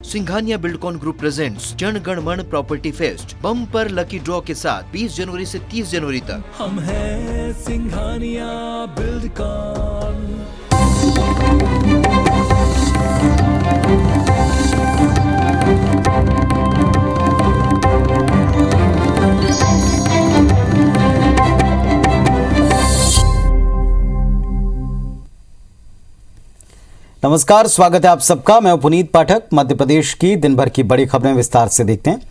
Singhania Buildcon group presents Jana Gana मन property fest bumper lucky draw के साथ 20 जनवरी से 30 जनवरी तक। हम हैं सिंघानिया बिल्डकॉन। नमस्कार, स्वागत है आप सबका। मैं पुनीत पाठक। मध्य प्रदेश की दिन भर की बड़ी खबरें विस्तार से देखते हैं।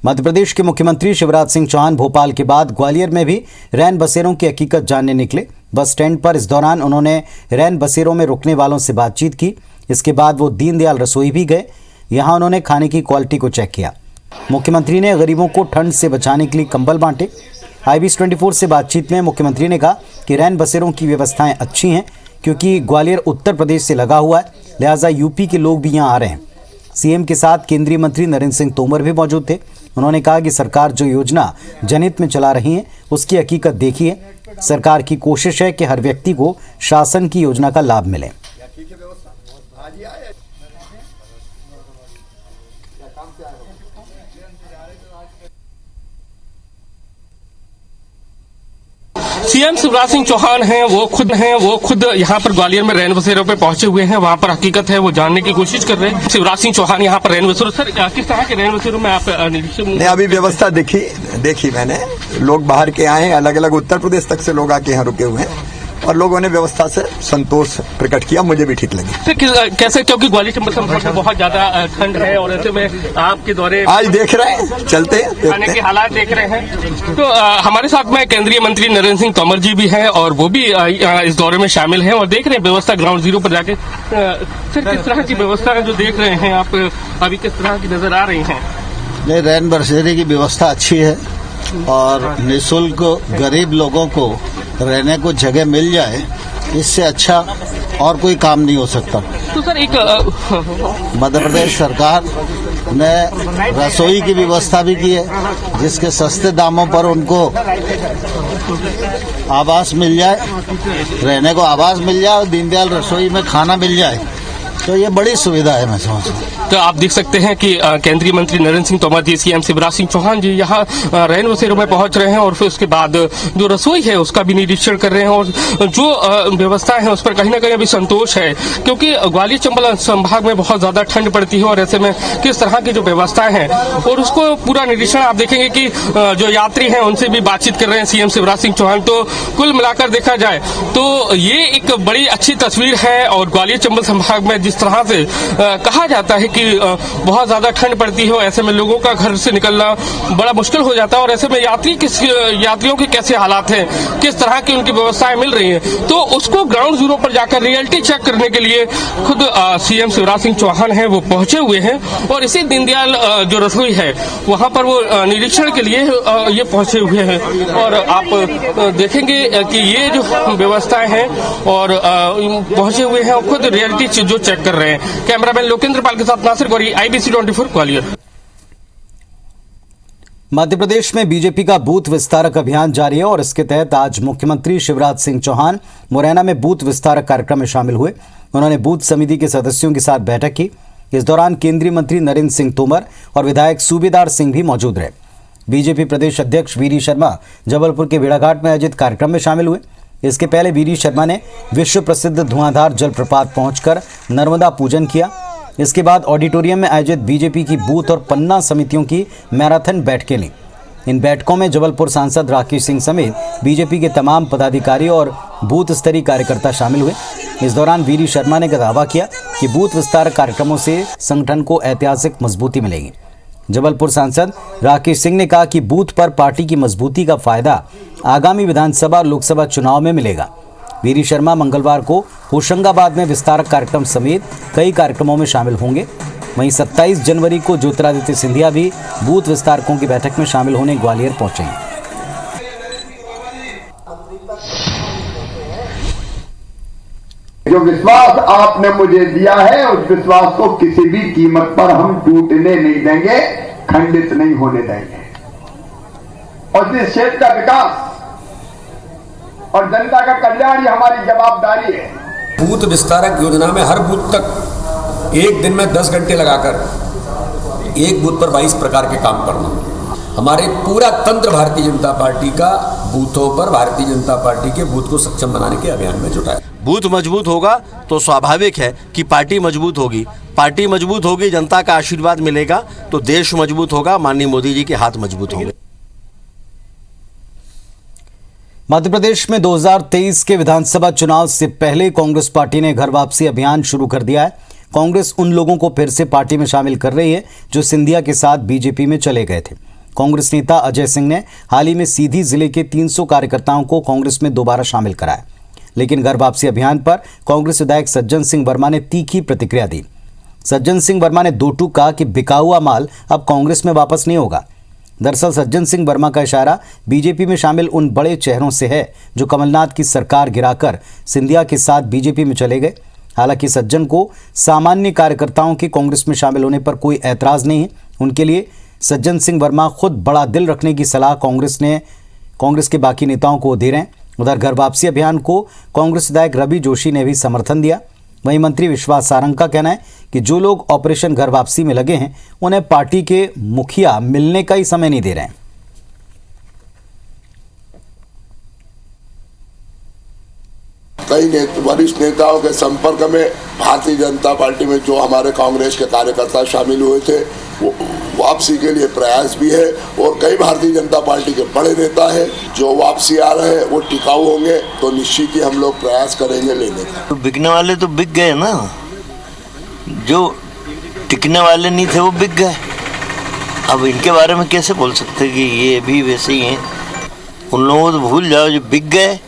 मध्य प्रदेश के मुख्यमंत्री शिवराज सिंह चौहान भोपाल के बाद ग्वालियर में भी रैन बसेरों की हकीकत जानने निकले। बस स्टैंड पर इस दौरान उन्होंने रैन बसेरों में रुकने वालों से बातचीत की। इसके बाद वो दीनदयाल रसोई भी गए। यहाँ उन्होंने खाने की क्वालिटी को चेक किया। मुख्यमंत्री ने गरीबों को ठंड से बचाने के लिए कंबल बांटे। IBC 24 से बातचीत में मुख्यमंत्री ने कहा कि रैन बसेरों की व्यवस्थाएं अच्छी हैं, क्योंकि ग्वालियर उत्तर प्रदेश से लगा हुआ है, लिहाजा यूपी के लोग भी यहाँ आ रहे हैं। सीएम के साथ केंद्रीय मंत्री नरेंद्र सिंह तोमर भी मौजूद थे। उन्होंने कहा कि सरकार जो योजना जनहित में चला रही है उसकी हकीकत देखिए। सरकार की कोशिश है कि हर व्यक्ति को शासन की योजना का लाभ मिले। सीएम शिवराज सिंह चौहान हैं, वो खुद यहाँ पर ग्वालियर में रैन बसेरों पे पहुंचे हुए हैं। वहाँ पर हकीकत है वो जानने की कोशिश कर रहे हैं। शिवराज सिंह चौहान यहाँ पर रैन बसेरों, सर किस तरह के रैन बसेरों में आप नहीं, अभी व्यवस्था देखी मैंने। लोग बाहर के आए हैं, अलग अलग उत्तर प्रदेश तक से लोग आके यहाँ रुके हुए हैं और लोगों ने व्यवस्था से संतोष प्रकट किया। मुझे भी ठीक लगी। कैसे, क्योंकि ग्वालियर चंबल संभाग में बहुत ज्यादा ठंड है और ऐसे में आपके दौरे आज देख रहे हैं, चलते हैं, खाने के हालात देख रहे हैं। तो हमारे साथ में केंद्रीय मंत्री नरेंद्र सिंह तोमर जी भी हैं और वो भी इस दौरे में शामिल हैं और देख रहे हैं व्यवस्था ग्राउंड जीरो पर जाके। सर किस तरह की व्यवस्था है जो देख रहे हैं आप अभी, किस तरह की नजर आ रही है? नहीं, रैन बसेरे की व्यवस्था अच्छी है और निःशुल्क गरीब लोगों को रहने को जगह मिल जाए, इससे अच्छा और कोई काम नहीं हो सकता। तो सर एक मध्य प्रदेश सरकार ने रसोई की व्यवस्था भी की है, जिसके सस्ते दामों पर उनको आवास मिल जाए, रहने को आवास मिल जाए और दीनदयाल रसोई में खाना मिल जाए, तो ये बड़ी सुविधा है। मैं समझता हूँ। तो आप देख सकते हैं कि केंद्रीय मंत्री नरेंद्र सिंह तोमर जी, सीएम शिवराज सिंह चौहान जी यहाँ रैन बसेरों में पहुंच रहे हैं और फिर उसके बाद जो रसोई है उसका भी निरीक्षण कर रहे हैं और जो व्यवस्था है उस पर कहीं ना कहीं अभी संतोष है, क्योंकि ग्वालियर चंबल संभाग में बहुत ज्यादा ठंड पड़ती है और ऐसे में किस तरह की जो व्यवस्थाएं हैं और उसको पूरा निरीक्षण आप देखेंगे कि जो यात्री हैं उनसे भी बातचीत कर रहे हैं सीएम शिवराज सिंह चौहान। तो कुल मिलाकर देखा जाए तो ये एक बड़ी अच्छी तस्वीर है और ग्वालियर चंबल संभाग में जिस तरह से कहा जाता है कि बहुत ज्यादा ठंड पड़ती है, ऐसे में लोगों का घर से निकलना बड़ा मुश्किल हो जाता है और ऐसे में यात्रियों के कैसे हालात हैं, किस तरह की उनकी व्यवस्थाएं मिल रही हैं, तो उसको ग्राउंड जीरो पर जाकर रियलिटी चेक करने के लिए खुद सीएम शिवराज सिंह चौहान हैं वो पहुंचे हुए हैं और इसी दीनदयाल जो रसोई है वहां पर वो निरीक्षण के लिए ये पहुंचे हुए हैं और आप देखेंगे कि ये जो व्यवस्थाएं हैं और पहुंचे हुए हैं और खुद रियलिटी जो चेक कर रहे हैं। कैमरामैन लोकेंद्र पाल के साथ नासिर गौरी, IBC 24 ग्वालियर। मध्य प्रदेश में बीजेपी का बूथ विस्तारक अभियान जारी है और इसके तहत आज मुख्यमंत्री शिवराज सिंह चौहान मुरैना में बूथ विस्तारक कार्यक्रम में शामिल हुए। उन्होंने बूथ समिति के सदस्यों के साथ बैठक की। इस दौरान केंद्रीय मंत्री नरेंद्र सिंह तोमर और विधायक सूबेदार सिंह भी मौजूद रहे। बीजेपी प्रदेश अध्यक्ष वीडी शर्मा जबलपुर के भेड़ाघाट में आयोजित कार्यक्रम में शामिल हुए। इसके पहले वीडी शर्मा ने विश्व प्रसिद्ध धुआंधार जलप्रपात पहुंचकर नर्मदा पूजन किया। इसके बाद ऑडिटोरियम में आयोजित बीजेपी की बूथ और पन्ना समितियों की मैराथन बैठकें ली। इन बैठकों में जबलपुर सांसद राकेश सिंह समेत बीजेपी के तमाम पदाधिकारी और बूथ स्तरीय कार्यकर्ता शामिल हुए। इस दौरान वीडी शर्मा ने दावा किया कि बूथ विस्तार कार्यक्रमों से संगठन को ऐतिहासिक मजबूती मिलेगी। जबलपुर सांसद राकेश सिंह ने कहा कि बूथ पर पार्टी की मजबूती का फायदा आगामी विधानसभा और लोकसभा चुनाव में मिलेगा। वीडी शर्मा मंगलवार को होशंगाबाद में विस्तारक कार्यक्रम समेत कई कार्यक्रमों में शामिल होंगे। वहीं 27 जनवरी को ज्योतिरादित्य सिंधिया भी बूथ विस्तारकों की बैठक में शामिल होने ग्वालियर पहुंचेंगे। जो विश्वास आपने मुझे दिया है उस विश्वास को किसी भी कीमत पर हम टूटने नहीं देंगे, खंडित नहीं होने देंगे और इस क्षेत्र का विकास और जनता का कल्याण ये हमारी जवाबदारी है। बूथ विस्तारक योजना में हर बूथ तक एक दिन में 10 घंटे लगाकर एक बूथ पर 22 प्रकार के काम करना। हमारे पूरा तंत्र भारतीय जनता पार्टी का बूथों पर भारतीय जनता पार्टी के बूथ को सक्षम बनाने के अभियान में जुटा है। बूथ मजबूत होगा तो स्वाभाविक है कि पार्टी मजबूत होगी, पार्टी मजबूत होगी, जनता का आशीर्वाद मिलेगा तो देश मजबूत होगा, माननीय मोदी जी के हाथ मजबूत होंगे। मध्य प्रदेश में 2023 के विधानसभा चुनाव से पहले कांग्रेस पार्टी ने घर वापसी अभियान शुरू कर दिया है। कांग्रेस उन लोगों को फिर से पार्टी में शामिल कर रही है जो सिंधिया के साथ बीजेपी में चले गए थे। कांग्रेस नेता अजय सिंह ने हाल ही में सीधी जिले के 300 कार्यकर्ताओं को कांग्रेस में दोबारा शामिल कराया, लेकिन घर वापसी अभियान पर कांग्रेस विधायक सज्जन सिंह वर्मा ने तीखी प्रतिक्रिया दी। सज्जन सिंह वर्मा ने दो टूक कहा कि बिका हुआ माल अब कांग्रेस में वापस नहीं होगा। दरअसल सज्जन सिंह वर्मा का इशारा बीजेपी में शामिल उन बड़े चेहरों से है जो कमलनाथ की सरकार गिराकर सिंधिया के साथ बीजेपी में चले गए। हालांकि सज्जन को सामान्य कार्यकर्ताओं के कांग्रेस में शामिल होने पर कोई ऐतराज नहीं है। उनके लिए सज्जन सिंह वर्मा खुद बड़ा दिल रखने की सलाह कांग्रेस के बाकी नेताओं को दे रहे हैं। उधर घर वापसी अभियान को कांग्रेस विधायक रवि जोशी ने भी समर्थन दिया। वहीं मंत्री विश्वास सारंग का कहना है कि जो लोग ऑपरेशन घर वापसी में लगे हैं उन्हें पार्टी के मुखिया मिलने का ही समय नहीं दे रहे हैं। कई वरिष्ठ नेताओं के संपर्क में भारतीय जनता पार्टी में जो हमारे कांग्रेस के कार्यकर्ता शामिल हुए थे वो वापसी के लिए प्रयास भी है, और कई भारतीय जनता पार्टी के बड़े नेता हैं जो वापसी आ रहे हैं वो टिकाऊ होंगे तो निश्चित ही हम लोग प्रयास करेंगे लेने का। तो बिकने वाले तो बिक गए ना, जो टिकने वाले नहीं थे वो बिक गए। अब इनके बारे में कैसे बोल सकते कि ये भी वैसे ही हैं। उन लोगों को तो भूल जाओ जो बिक गए।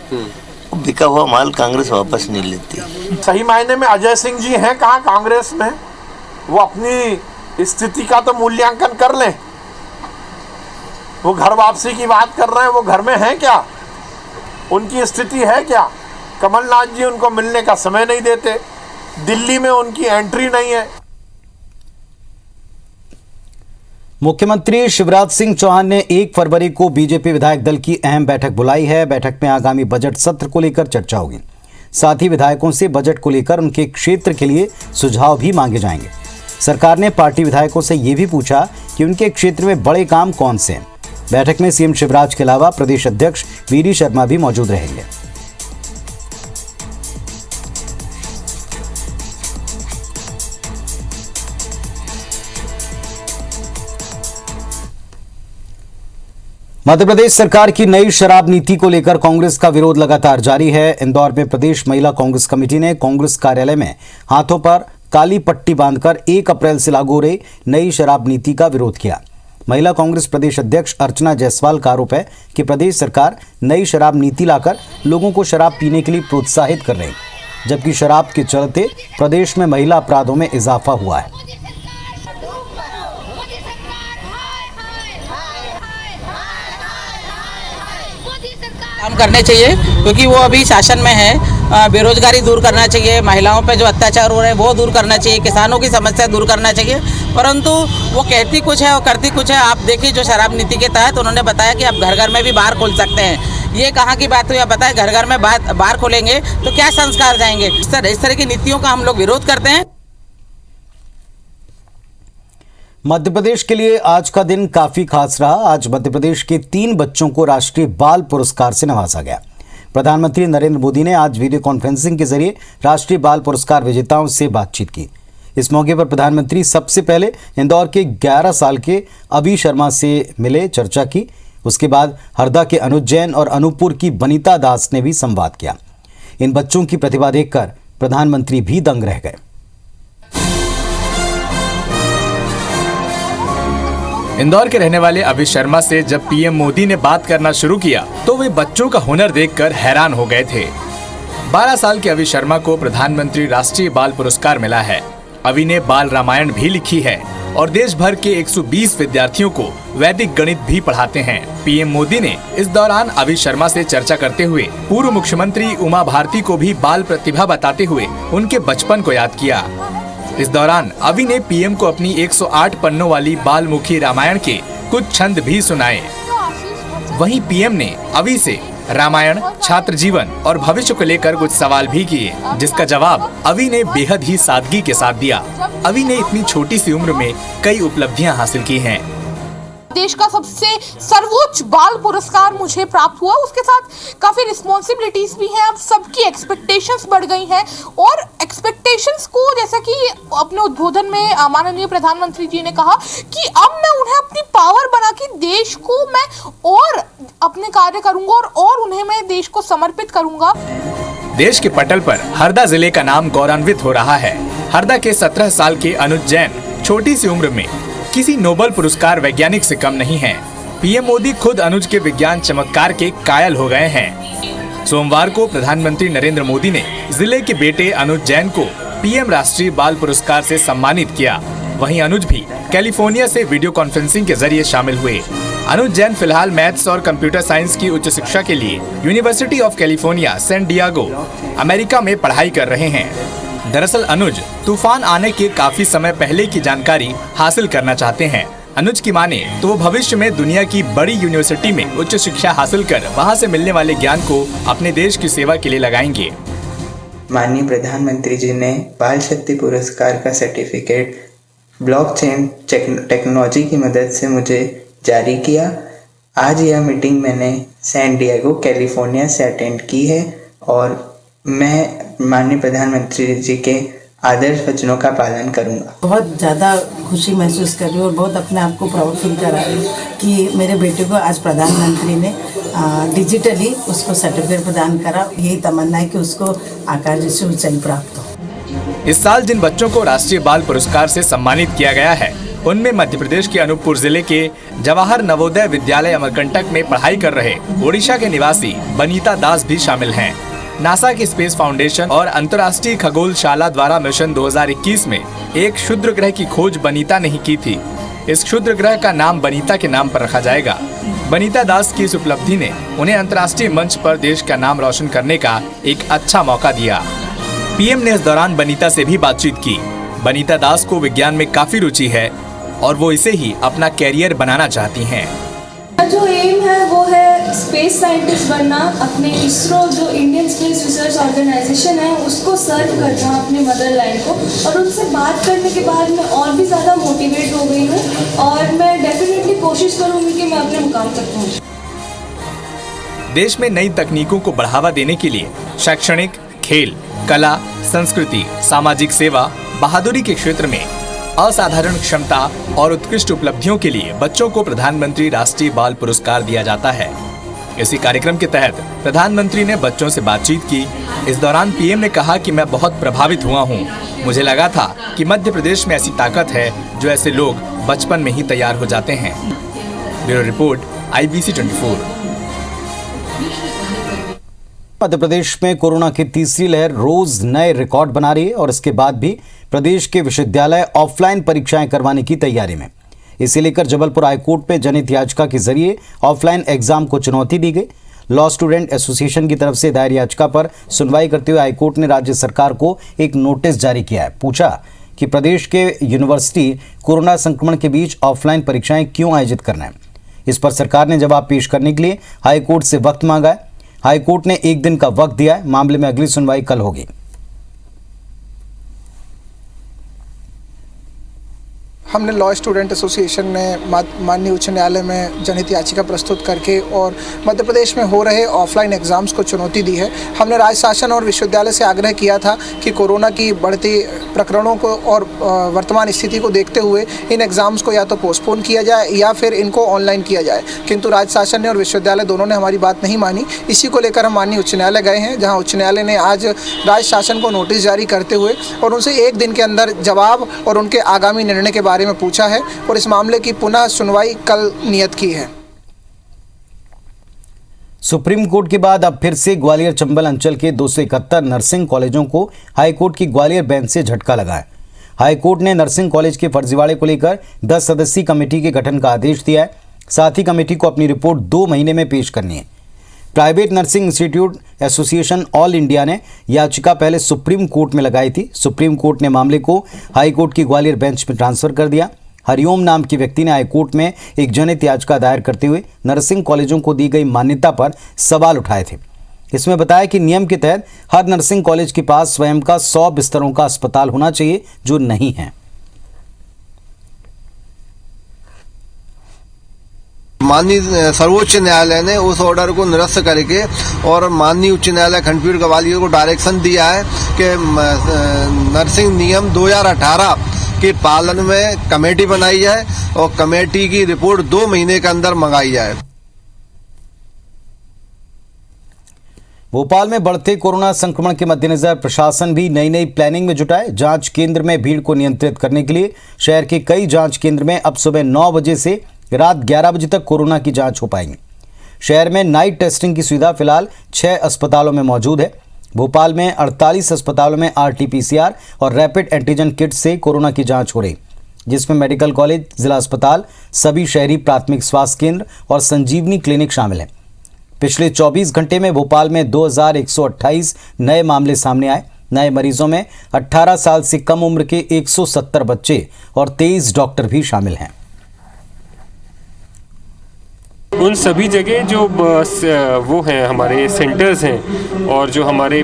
बिका हुआ माल कांग्रेस वापस नहीं लेती। सही मायने में अजय सिंह जी हैं कहाँ कांग्रेस में, वो अपनी स्थिति का तो मूल्यांकन कर लें। वो घर वापसी की बात कर रहे हैं, वो घर में हैं क्या, उनकी स्थिति है क्या? कमलनाथ जी उनको मिलने का समय नहीं देते, दिल्ली में उनकी एंट्री नहीं है। मुख्यमंत्री शिवराज सिंह चौहान ने 1 फरवरी को बीजेपी विधायक दल की अहम बैठक बुलाई है। बैठक में आगामी बजट सत्र को लेकर चर्चा होगी। साथ ही विधायकों से बजट को लेकर उनके क्षेत्र के लिए सुझाव भी मांगे जाएंगे। सरकार ने पार्टी विधायकों से ये भी पूछा कि उनके क्षेत्र में बड़े काम कौन से हैं। बैठक में सीएम शिवराज के अलावा प्रदेश अध्यक्ष वीडी शर्मा भी मौजूद रहेंगे। मध्य प्रदेश सरकार की नई शराब नीति को लेकर कांग्रेस का विरोध लगातार जारी है। इंदौर में प्रदेश महिला कांग्रेस कमेटी ने कांग्रेस कार्यालय में हाथों पर काली पट्टी बांधकर 1 अप्रैल से लागू हो रही नई शराब नीति का विरोध किया। महिला कांग्रेस प्रदेश अध्यक्ष अर्चना जायसवाल का आरोप है कि प्रदेश सरकार नई शराब नीति लाकर लोगों को शराब पीने के लिए प्रोत्साहित कर रही है, जबकि शराब के चलते प्रदेश में महिला अपराधों में इजाफा हुआ है। काम करने चाहिए क्योंकि वो अभी शासन में है। बेरोजगारी दूर करना चाहिए, महिलाओं पे जो अत्याचार हो रहे हैं वो दूर करना चाहिए, किसानों की समस्या दूर करना चाहिए, परंतु वो कहती कुछ है और करती कुछ है। आप देखिए जो शराब नीति के तहत उन्होंने बताया कि आप घर घर में भी बार खोल सकते हैं। ये कहाँ की बात हुई? आप बताएं, घर घर में बार खोलेंगे तो क्या संस्कार जाएंगे? इस तरह की नीतियों का हम लोग विरोध करते हैं। मध्य प्रदेश के लिए आज का दिन काफी खास रहा। आज मध्य प्रदेश के 3 बच्चों को राष्ट्रीय बाल पुरस्कार से नवाजा गया। प्रधानमंत्री नरेंद्र मोदी ने आज वीडियो कॉन्फ्रेंसिंग के जरिए राष्ट्रीय बाल पुरस्कार विजेताओं से बातचीत की। इस मौके पर प्रधानमंत्री सबसे पहले इंदौर के 11 साल के अभी शर्मा से मिले, चर्चा की। उसके बाद हरदा के अनुज जैन और अनूपपुर की बनीता दास ने भी संवाद किया। इन बच्चों की प्रतिभा देखकर प्रधानमंत्री भी दंग रह गए। इंदौर के रहने वाले अभी शर्मा से जब पीएम मोदी ने बात करना शुरू किया तो वे बच्चों का हुनर देखकर हैरान हो गए थे। 12 साल के अभी शर्मा को प्रधानमंत्री राष्ट्रीय बाल पुरस्कार मिला है। अभी ने बाल रामायण भी लिखी है और देश भर के 120 विद्यार्थियों को वैदिक गणित भी पढ़ाते हैं। पीएम मोदी ने इस दौरान अभी शर्मा से चर्चा करते हुए पूर्व मुख्यमंत्री उमा भारती को भी बाल प्रतिभा बताते हुए उनके बचपन को याद किया। इस दौरान अभी ने पीएम को अपनी 108 पन्नों वाली बालमुखी रामायण के कुछ छंद भी सुनाए। वहीं पीएम ने अभी से रामायण, छात्र जीवन और भविष्य को लेकर कुछ सवाल भी किए, जिसका जवाब अवि ने बेहद ही सादगी के साथ दिया। अवि ने इतनी छोटी सी उम्र में कई उपलब्धियां हासिल की हैं। देश का सबसे सर्वोच्च बाल पुरस्कार मुझे प्राप्त हुआ, उसके साथ काफी रिस्पॉन्सिबिलिटीज भी हैं। अब सबकी एक्सपेक्टेशंस बढ़ गई हैं और एक्सपेक्टेशंस को, जैसा कि अपने उद्बोधन में माननीय प्रधानमंत्री जी ने कहा कि अब मैं उन्हें अपनी पावर बना के देश को मैं और अपने कार्य करूंगा और उन्हें मैं देश को समर्पित करूंगा। देश के पटल पर हरदा जिले का नाम गौरवान्वित हो रहा है। हरदा के 17 साल के अनुज जैन छोटी सी उम्र में किसी नोबेल पुरस्कार वैज्ञानिक से कम नहीं हैं। पीएम मोदी खुद अनुज के विज्ञान चमत्कार के कायल हो गए हैं। सोमवार को प्रधानमंत्री नरेंद्र मोदी ने जिले के बेटे अनुज जैन को पीएम राष्ट्रीय बाल पुरस्कार से सम्मानित किया। वहीं अनुज भी कैलिफोर्निया से वीडियो कॉन्फ्रेंसिंग के जरिए शामिल हुए। अनुज जैन फिलहाल मैथ्स और कंप्यूटर साइंस की उच्च शिक्षा के लिए university of California San Diego America में पढ़ाई कर रहे हैं। दरअसल अनुज तूफान आने के काफी समय पहले की जानकारी हासिल करना चाहते हैं। अनुज की माने तो वो भविष्य में दुनिया की बड़ी यूनिवर्सिटी में उच्च शिक्षा हासिल कर वहां से मिलने वाले ज्ञान को अपने देश की सेवा के लिए लगाएंगे। माननीय प्रधानमंत्री जी ने बाल शक्ति पुरस्कार का सर्टिफिकेट ब्लॉकचेन टेक्नोलॉजी की मदद से मुझे जारी किया। आज यह मीटिंग मैंने सैन डिएगो कैलिफोर्निया से अटेंड की है और मैं माननीय प्रधानमंत्री जी के आदर्श वचनों का पालन करूंगा। बहुत ज़्यादा खुशी महसूस कर रही हूँ और बहुत अपने आप को प्राउड फील कर रही हूँ कि मेरे बेटे को आज प्रधानमंत्री ने डिजिटली उसको सर्टिफिकेट प्रदान करा। यही तमन्ना है कि उसको आकार जैसी ऊंचाई प्राप्त हो। इस साल जिन बच्चों को राष्ट्रीय बाल पुरस्कार से सम्मानित किया गया है उनमें मध्य प्रदेश के अनूपपुर जिले के जवाहर नवोदय विद्यालय अमरकंटक में पढ़ाई कर रहे ओडिशा के निवासी बनीता दास भी शामिल हैं। नासा की स्पेस फाउंडेशन और अंतर्राष्ट्रीय खगोलशाला द्वारा मिशन 2021 में एक क्षुद्र ग्रह की खोज बनीता ने ही की थी। इस क्षुद्र ग्रह का नाम बनीता के नाम पर रखा जाएगा। बनीता दास की इस उपलब्धि ने उन्हें अंतर्राष्ट्रीय मंच पर देश का नाम रोशन करने का एक अच्छा मौका दिया। पीएम ने इस दौरान बनीता से भी बातचीत की। बनीता दास को विज्ञान में काफी रुचि है और वो इसे ही अपना कैरियर बनाना चाहती हैं। जो एम है वो है स्पेस साइंटिस्ट बनना। अपने इसरो जो इंडियन स्पेस रिसर्च ऑर्गेनाइजेशन है उसको सर्व करना अपने मदरलैंड को, और उनसे बात करने के बाद मैं और भी ज़्यादा मोटिवेट हो गई हूँ और मैं डेफिनेटली कोशिश करूँगी कि मैं अपने मुकाम तक पहुँचूँ। देश में नई तकनीकों को बढ़ावा देने के लिए शैक्षणिक, खेल, कला, संस्कृति, सामाजिक सेवा, बहादुरी के क्षेत्र में असाधारण क्षमता और उत्कृष्ट उपलब्धियों के लिए बच्चों को प्रधानमंत्री राष्ट्रीय बाल पुरस्कार दिया जाता है। इसी कार्यक्रम के तहत प्रधानमंत्री ने बच्चों से बातचीत की। इस दौरान पीएम ने कहा कि मैं बहुत प्रभावित हुआ हूँ। मुझे लगा था कि मध्य प्रदेश में ऐसी ताकत है जो ऐसे लोग बचपन में ही तैयार हो जाते हैं। Bureau report, IBC 24। Madhya Pradesh में कोरोना की तीसरी लहर रोज नए रिकॉर्ड बना रही है और इसके बाद भी प्रदेश के विश्वविद्यालय ऑफलाइन परीक्षाएं करवाने की तैयारी में। इसे लेकर जबलपुर हाईकोर्ट में जनहित याचिका के जरिए ऑफलाइन एग्जाम को चुनौती दी गई। लॉ स्टूडेंट एसोसिएशन की तरफ से दायर याचिका पर सुनवाई करते हुए हाईकोर्ट ने राज्य सरकार को एक नोटिस जारी किया है। पूछा कि प्रदेश के यूनिवर्सिटी कोरोना संक्रमण के बीच ऑफलाइन परीक्षाएं क्यों आयोजित करना है। इस पर सरकार ने जवाब पेश करने के लिए हाईकोर्ट से वक्त मांगा है। हाईकोर्ट ने 1 दिन का वक्त दिया है। मामले में अगली सुनवाई कल होगी। हमने लॉ स्टूडेंट एसोसिएशन ने माननीय उच्च न्यायालय में जनहित याचिका प्रस्तुत करके और मध्य प्रदेश में हो रहे ऑफलाइन एग्ज़ाम्स को चुनौती दी है। हमने राज्य शासन और विश्वविद्यालय से आग्रह किया था कि कोरोना की बढ़ती प्रकरणों को और वर्तमान स्थिति को देखते हुए इन एग्ज़ाम्स को या तो पोस्टपोन किया जाए या फिर इनको ऑनलाइन किया जाए, किंतु राज्य शासन ने और विश्वविद्यालय दोनों ने हमारी बात नहीं मानी। इसी को लेकर हम माननीय उच्च न्यायालय गए हैं, जहाँ उच्च न्यायालय ने आज राज्य शासन को नोटिस जारी करते हुए और उनसे 1 दिन के अंदर जवाब और उनके आगामी निर्णय के बारे में पूछा है और इस मामले की पुनः सुनवाई कल नियत की है। सुप्रीम कोर्ट के बाद अब फिर से ग्वालियर चंबल अंचल के 271 नर्सिंग कॉलेजों को हाईकोर्ट की ग्वालियर बेंच से झटका लगा है। हाईकोर्ट ने नर्सिंग कॉलेज के फर्जीवाड़े को लेकर 10 सदस्यीय कमेटी के गठन का आदेश दिया है। साथ ही कमेटी को अपनी रिपोर्ट 2 महीने में पेश करनी है। Private nursing institute association all India ने याचिका पहले सुप्रीम कोर्ट में लगाई थी। सुप्रीम कोर्ट ने मामले को हाई कोर्ट की ग्वालियर बेंच में ट्रांसफर कर दिया। हरिओम नाम के व्यक्ति ने हाईकोर्ट में एक जनहित याचिका दायर करते हुए नर्सिंग कॉलेजों को दी गई मान्यता पर सवाल उठाए थे। इसमें बताया कि नियम के तहत हर नर्सिंग कॉलेज के पास स्वयं का 100 बिस्तरों का अस्पताल होना चाहिए, जो नहीं है। माननीय सर्वोच्च न्यायालय ने उस ऑर्डर को निरस्त करके और माननीय उच्च न्यायालय खंडपीठ ग्वालियर को डायरेक्शन दिया है कि नर्सिंग नियम 2018 के पालन में कमेटी बनाई जाए और कमेटी की रिपोर्ट 2 महीने के अंदर मंगाई जाए। भोपाल में बढ़ते कोरोना संक्रमण के मद्देनजर प्रशासन भी नई प्लानिंग में जुटा है। जांच केंद्र में भीड़ को नियंत्रित करने के लिए शहर के कई जांच केंद्र में अब सुबह 9 बजे से रात 11 बजे तक कोरोना की जांच हो पाएगी। शहर में नाइट टेस्टिंग की सुविधा फिलहाल 6 अस्पतालों में मौजूद है। भोपाल में 48 अस्पतालों में RT-PCR और रैपिड एंटीजन किट से कोरोना की जांच हो रही, जिसमें मेडिकल कॉलेज, जिला अस्पताल, सभी शहरी प्राथमिक स्वास्थ्य केंद्र और संजीवनी क्लिनिक शामिल हैं। पिछले 24 घंटे में भोपाल में 2128 नए मामले सामने आए। नए मरीजों में 18 साल से कम उम्र के 170 बच्चे और 23 डॉक्टर भी शामिल हैं। उन सभी जगह जो वो हैं हमारे सेंटर्स हैं और जो हमारे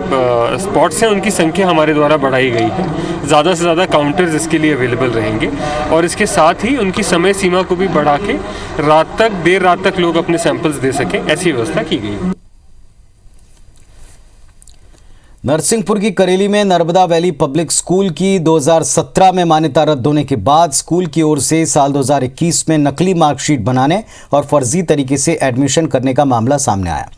स्पॉट्स हैं, उनकी संख्या हमारे द्वारा बढ़ाई गई है। ज़्यादा से ज़्यादा काउंटर्स इसके लिए अवेलेबल रहेंगे और इसके साथ ही उनकी समय सीमा को भी बढ़ा के देर रात तक लोग अपने सैंपल्स दे सकें, ऐसी व्यवस्था की गई है। नरसिंहपुर की करेली में नर्मदा वैली पब्लिक स्कूल की 2017 में मान्यता रद्द होने के बाद स्कूल की ओर से साल 2021 में नकली मार्कशीट बनाने और फर्जी तरीके से एडमिशन करने का मामला सामने आया।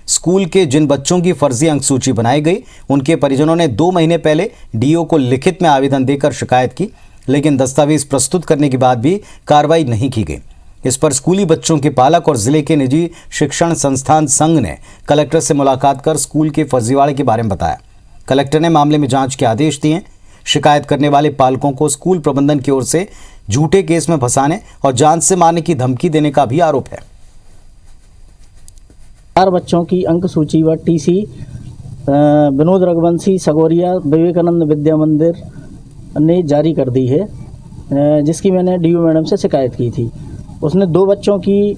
स्कूल के जिन बच्चों की फर्जी अंक सूची बनाई गई, उनके परिजनों ने 2 महीने पहले DO को लिखित में आवेदन देकर शिकायत की, लेकिन दस्तावेज प्रस्तुत करने के बाद भी कार्रवाई नहीं की गई। इस पर स्कूली बच्चों के पालक और जिले के निजी शिक्षण संस्थान संघ ने कलेक्टर से मुलाकात कर स्कूल के फर्जीवाड़े के बारे में बताया। कलेक्टर ने मामले में जांच के आदेश दिए। शिकायत करने वाले पालकों को स्कूल प्रबंधन की ओर से झूठे केस में फंसाने और जान से मारने की धमकी देने का भी आरोप है। 4 बच्चों की अंक सूची व TC विनोद रघुवंशी सगोरिया विवेकानंद विद्या मंदिर ने जारी कर दी है, जिसकी मैंने DO मैडम से शिकायत की थी। उसने 2 बच्चों की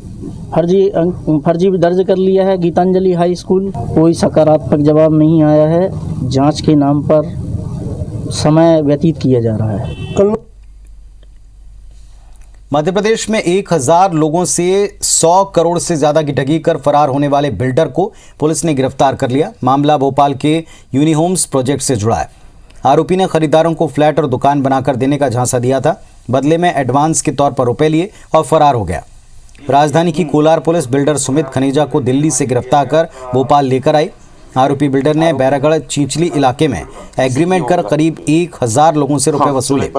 फर्जी दर्ज कर लिया है। गीतांजलि हाई स्कूल, कोई सकारात्मक जवाब नहीं आया है। जांच के नाम पर समय व्यतीत किया जा रहा है। मध्य प्रदेश में 1000 लोगों से 100 करोड़ से ज्यादा की ठगी कर फरार होने वाले बिल्डर को पुलिस ने गिरफ्तार कर लिया। मामला भोपाल के यूनिहोम्स प्रोजेक्ट से जुड़ा है। आरोपी ने खरीदारों को फ्लैट और दुकान बनाकर देने का झांसा दिया था, बदले में एडवांस के तौर पर रुपए लिए और फरार हो गया। राजधानी की कोलार पुलिस बिल्डर सुमित खनीजा को दिल्ली से गिरफ्तार कर भोपाल लेकर आई। आरोपी बिल्डर ने बैरागढ़ चिंचली इलाके में एग्रीमेंट कर करीब 1000 लोगों से रुपए वसूले।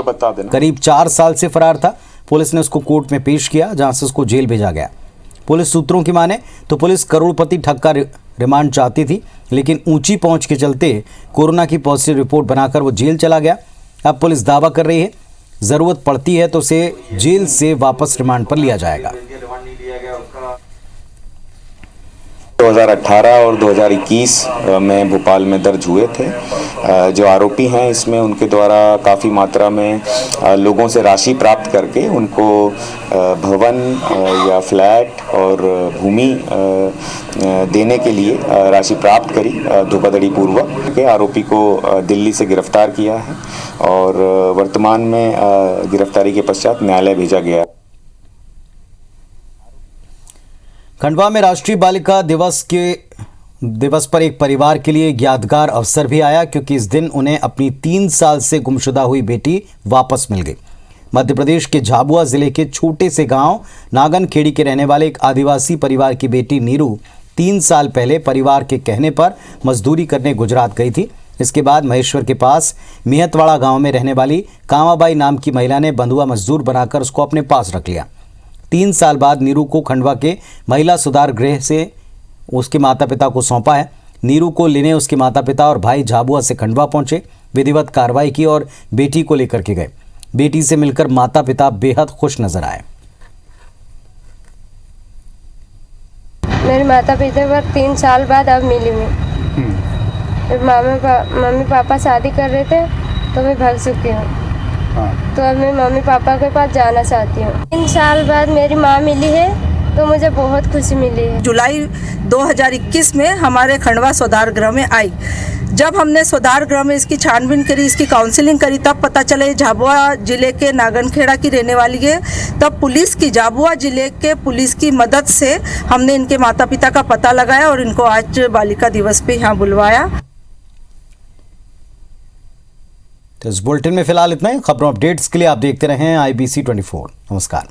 करीब 4 साल से फरार था। पुलिस ने उसको कोर्ट में पेश किया, जहां से उसको जेल भेजा गया। पुलिस सूत्रों की माने तो पुलिस करोड़पति ठग का रिमांड चाहती थी, लेकिन ऊंची पहुंच के चलते कोरोना की पॉजिटिव रिपोर्ट बनाकर वो जेल चला गया। अब पुलिस दावा कर रही है जरूरत पड़ती है तो उसे जेल से वापस रिमांड पर लिया जाएगा। 2018 और 2021 में भोपाल में दर्ज हुए थे। जो आरोपी हैं इसमें उनके द्वारा काफ़ी मात्रा में लोगों से राशि प्राप्त करके उनको भवन या फ्लैट और भूमि देने के लिए राशि प्राप्त करी धोखाधड़ी पूर्वक। के आरोपी को दिल्ली से गिरफ्तार किया है और वर्तमान में गिरफ्तारी के पश्चात न्यायालय भेजा गया। खंडवा में राष्ट्रीय बालिका दिवस पर एक परिवार के लिए यादगार अवसर भी आया, क्योंकि इस दिन उन्हें अपनी 3 साल से गुमशुदा हुई बेटी वापस मिल गई। मध्य प्रदेश के झाबुआ जिले के छोटे से गांव नागनखेड़ी के रहने वाले एक आदिवासी परिवार की बेटी नीरू 3 साल पहले परिवार के कहने पर मजदूरी करने गुजरात गई थी। इसके बाद महेश्वर के पास मिहतवाड़ा गांव में रहने वाली कामाबाई नाम की महिला ने बंधुआ मजदूर बनाकर उसको अपने पास रख लिया। 3 साल बाद नीरू को खंडवा के महिला सुधार गृह से उसके माता पिता को सौंपा है। नीरू को लेने उसके माता पिता और भाई झाबुआ से खंडवा पहुंचे, विधिवत कार्रवाई की और बेटी को लेकर के गए। बेटी से मिलकर माता पिता बेहद खुश नजर आए। मेरे माता पिता पर 3 साल बाद अब मिली मैं। मम्मी पापा शादी कर रहे थे तो मैं भाग चुकी हूँ। तो अब मैं मम्मी पापा के पास जाना चाहती हूँ। 3 साल बाद मेरी माँ मिली है तो मुझे बहुत खुशी मिली है। जुलाई 2021 में हमारे खंडवा सुधार गृह में आई। जब हमने सुधार गृह में इसकी छानबीन करी, इसकी काउंसलिंग करी, तब पता चला ये झाबुआ जिले के नागनखेड़ा की रहने वाली है। तब पुलिस की, झाबुआ जिले के पुलिस की मदद से हमने इनके माता पिता का पता लगाया और इनको आज बालिका दिवस पे यहाँ बुलवाया। तो इस बुलेटिन में फिलहाल इतना ही। खबरों अपडेट्स के लिए आप देखते रहें IBC 24। नमस्कार।